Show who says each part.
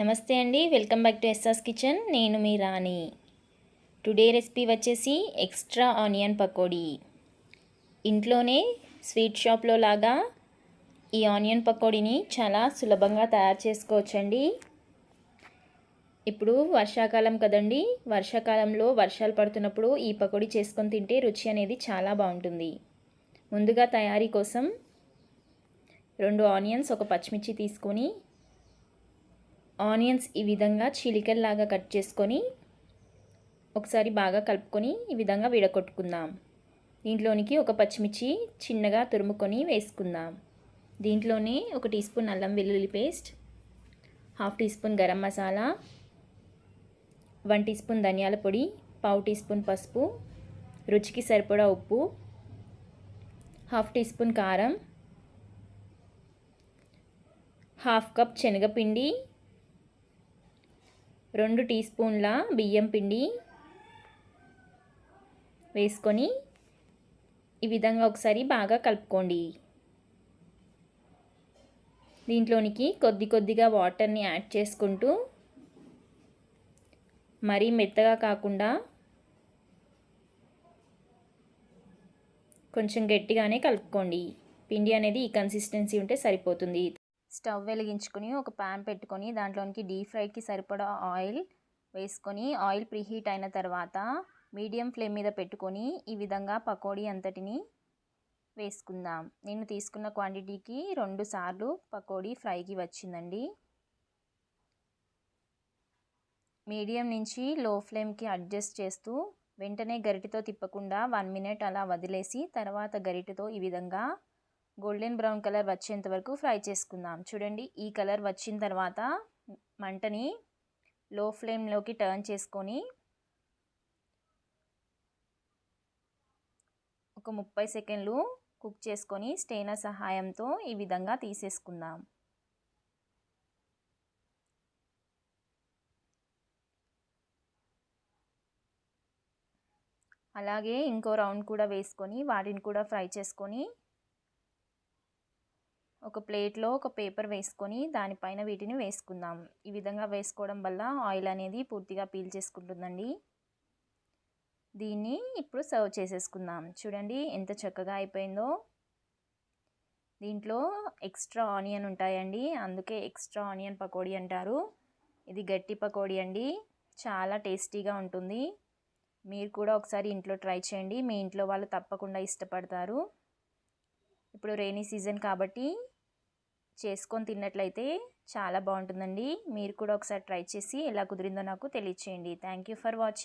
Speaker 1: నమస్తే అండి, welcome back to ఎస్ఆర్స్ kitchen. నేను మీ రాణి. టుడే రెసిపీ వచ్చేసి ఎక్స్ట్రా ఆనియన్ పకోడీ. ఇంట్లోనే స్వీట్ షాప్లో లాగా ఈ ఆనియన్ పకోడీని చాలా సులభంగా తయారు చేసుకోవచ్చండి. ఇప్పుడు వర్షాకాలం కదండి, వర్షాకాలంలో వర్షాలు పడుతున్నప్పుడు ఈ పకోడీ చేసుకొని తింటే రుచి అనేది చాలా బాగుంటుంది. ముందుగా తయారీ కోసం 2 ఆనియన్స్, ఒక పచ్చిమిర్చి తీసుకొని ఆనియన్స్ ఈ విధంగా చీలికల్లాగా కట్ చేసుకొని ఒకసారి బాగా కలుపుకొని ఈ విధంగా విడగొట్టుకుందాం. దీంట్లోనికి ఒక పచ్చిమిర్చి చిన్నగా తురుముకొని వేసుకుందాం. దీంట్లోనే 1 టీ స్పూన్ అల్లం వెల్లుల్లి paste, 1/2 teaspoon garam masala, 1 teaspoon ధనియాల పొడి, 1/2 టీ స్పూన్ పసుపు, రుచికి సరిపడా ఉప్పు, 1/2 టీ స్పూన్ కారం, 1/2 కప్ శనగపిండి, 2 టీ స్పూన్ల బియ్యం పిండి వేసుకొని ఈ విధంగా ఒకసారి బాగా కలుపుకోండి. దీంట్లోనికి కొద్దిగా వాటర్ని యాడ్ చేసుకుంటూ మరీ మెత్తగా కాకుండా కొంచెం గట్టిగానే కలుపుకోండి. పిండి అనేది ఈ కన్సిస్టెన్సీ ఉంటే సరిపోతుంది. స్టవ్ వెలిగించుకొని ఒక ప్యాన్ పెట్టుకొని దాంట్లోనికి డీప్ ఫ్రైకి సరిపడా ఆయిల్ వేసుకొని ఆయిల్ ప్రీహీట్ అయిన తర్వాత మీడియం ఫ్లేమ్ మీద పెట్టుకొని ఈ విధంగా పకోడీ అంతటిని వేసుకుందాం. నేను తీసుకున్న క్వాంటిటీకి 2 సార్లు పకోడీ ఫ్రైకి వచ్చిందండి. మీడియం నుంచి లో ఫ్లేమ్కి అడ్జస్ట్ చేస్తూ వెంటనే గరిటెతో తిప్పకుండా 1 మినిట్ అలా వదిలేసి తర్వాత గరిటెతో ఈ విధంగా గోల్డెన్ బ్రౌన్ కలర్ వచ్చేంత వరకు ఫ్రై చేసుకుందాం. చూడండి, ఈ కలర్ వచ్చిన తర్వాత మంటని లో ఫ్లేమ్లోకి టర్న్ చేసుకొని ఒక 30 సెకండ్లు కుక్ చేసుకొని స్టెయినర్ సహాయంతో ఈ విధంగా తీసేసుకుందాం. అలాగే ఇంకో రౌండ్ కూడా వేసుకొని వాటిని కూడా ఫ్రై చేసుకొని ఒక ప్లేట్లో ఒక పేపర్ వేసుకొని దానిపైన వీటిని వేసుకుందాం. ఈ విధంగా వేసుకోవడం వల్ల ఆయిల్ అనేది పూర్తిగా పీల్చేసుకుంటుందండి. దీన్ని ఇప్పుడు సర్వ్ చేసేసుకుందాం. చూడండి ఎంత చక్కగా అయిపోయిందో. దీంట్లో ఎక్స్ట్రా ఆనియన్ ఉంటాయండి, అందుకే ఎక్స్ట్రా ఆనియన్ పకోడీ అంటారు. ఇది గట్టి పకోడీ అండి, చాలా టేస్టీగా ఉంటుంది. మీరు కూడా ఒకసారి ఇంట్లో ట్రై చేయండి, మీ ఇంట్లో వాళ్ళు తప్పకుండా ఇష్టపడతారు. ఇప్పుడు రెయినీ సీజన్ కాబట్టి చేసుకొని తిన్నట్లయితే చాలా బాగుంటుందండి. మీరు కూడా ఒకసారి ట్రై చేసి ఎలా కుదిరిందో నాకు తెలియచేయండి. Thank you for watching.